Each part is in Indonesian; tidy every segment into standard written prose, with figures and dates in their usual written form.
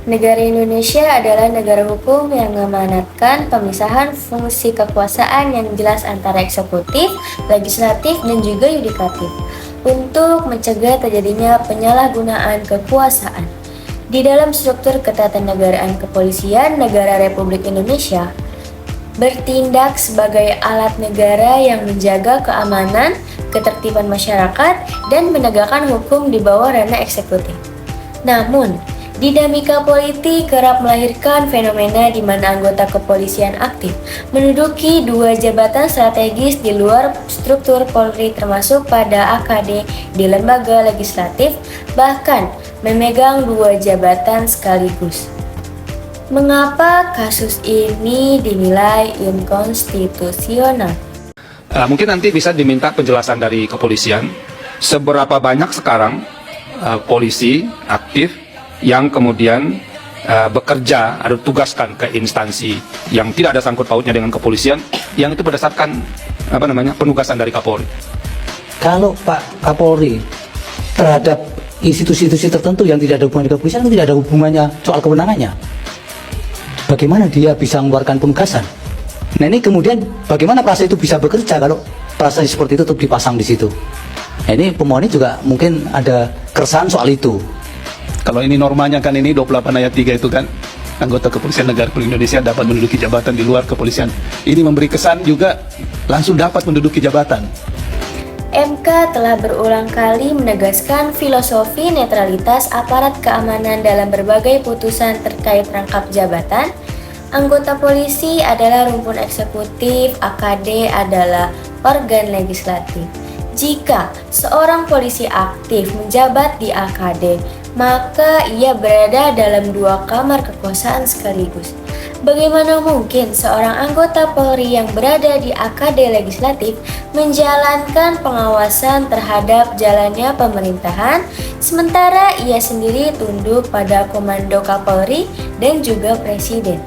Negara Indonesia adalah negara hukum yang mengamanatkan pemisahan fungsi kekuasaan yang jelas antara eksekutif, legislatif, dan juga yudikatif untuk mencegah terjadinya penyalahgunaan kekuasaan. Di dalam struktur ketatanegaraan kepolisian negara Republik Indonesia, bertindak sebagai alat negara yang menjaga keamanan, ketertiban masyarakat, dan menegakkan hukum di bawah ranah eksekutif. Namun, dinamika politik kerap melahirkan fenomena di mana anggota kepolisian aktif menduduki dua jabatan strategis di luar struktur Polri termasuk pada AKD di lembaga legislatif, bahkan memegang dua jabatan sekaligus. Mengapa kasus ini dinilai inkonstitusional? Mungkin nanti bisa diminta penjelasan dari kepolisian, seberapa banyak sekarang polisi aktif yang kemudian bekerja atau tugaskan ke instansi yang tidak ada sangkut pautnya dengan kepolisian, yang itu berdasarkan penugasan dari Kapolri. Kalau Pak Kapolri terhadap institusi-institusi tertentu yang tidak ada hubungan dengan kepolisian, itu tidak ada hubungannya soal kewenangannya, bagaimana dia bisa mengeluarkan penugasan? Nah ini kemudian bagaimana prase itu bisa bekerja kalau prase seperti itu tetap dipasang di situ? Nah, ini pemohon ini juga mungkin ada keresahan soal itu. Kalau ini normanya kan ini 28 ayat 3 itu kan, anggota kepolisian negara Republik Indonesia dapat menduduki jabatan di luar kepolisian. Ini memberi kesan juga langsung dapat menduduki jabatan. MK telah berulang kali menegaskan filosofi netralitas aparat keamanan dalam berbagai putusan terkait rangkap jabatan. Anggota polisi adalah rumpun eksekutif, AKD adalah organ legislatif. Jika seorang polisi aktif menjabat di AKD, maka ia berada dalam dua kamar kekuasaan sekaligus. Bagaimana mungkin seorang anggota Polri yang berada di AKD legislatif menjalankan pengawasan terhadap jalannya pemerintahan, sementara ia sendiri tunduk pada Komando Kapolri dan juga Presiden?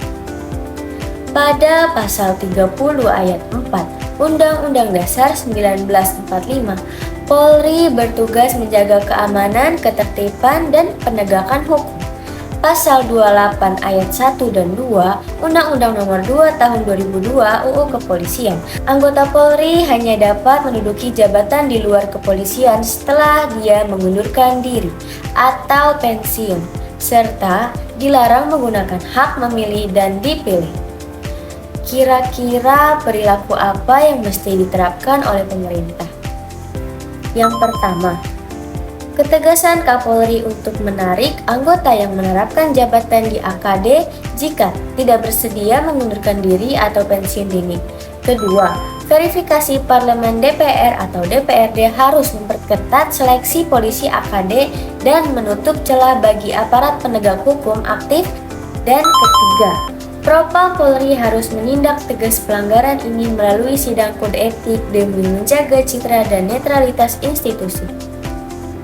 Pada pasal 30 ayat 4 Undang-Undang Dasar 1945, Polri bertugas menjaga keamanan, ketertiban, dan penegakan hukum. Pasal 28 ayat 1 dan 2 Undang-Undang Nomor 2 Tahun 2002 UU Kepolisian. Anggota Polri hanya dapat menduduki jabatan di luar kepolisian setelah dia mengundurkan diri atau pensiun, serta dilarang menggunakan hak memilih dan dipilih. Kira-kira perilaku apa yang mesti diterapkan oleh pemerintah? Yang pertama, ketegasan Kapolri untuk menarik anggota yang menerapkan jabatan di AKD jika tidak bersedia mengundurkan diri atau pensiun dini. Kedua, verifikasi Parlemen DPR atau DPRD harus memperketat seleksi polisi AKD dan menutup celah bagi aparat penegak hukum aktif. Dan ketiga, Propam Polri harus menindak tegas pelanggaran ini melalui sidang kode etik demi menjaga citra dan netralitas institusi.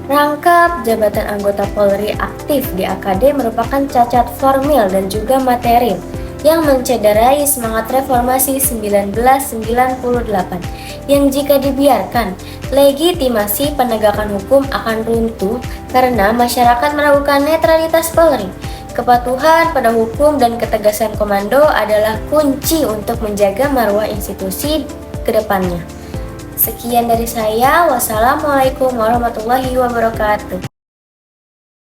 Rangkap jabatan anggota Polri aktif di AKD merupakan cacat formil dan juga material yang mencederai semangat reformasi 1998 yang jika dibiarkan, legitimasi penegakan hukum akan runtuh karena masyarakat meragukan netralitas Polri. Kepatuhan pada hukum dan ketegasan komando adalah kunci untuk menjaga marwah institusi ke depannya. Sekian dari saya. Wassalamualaikum warahmatullahi wabarakatuh.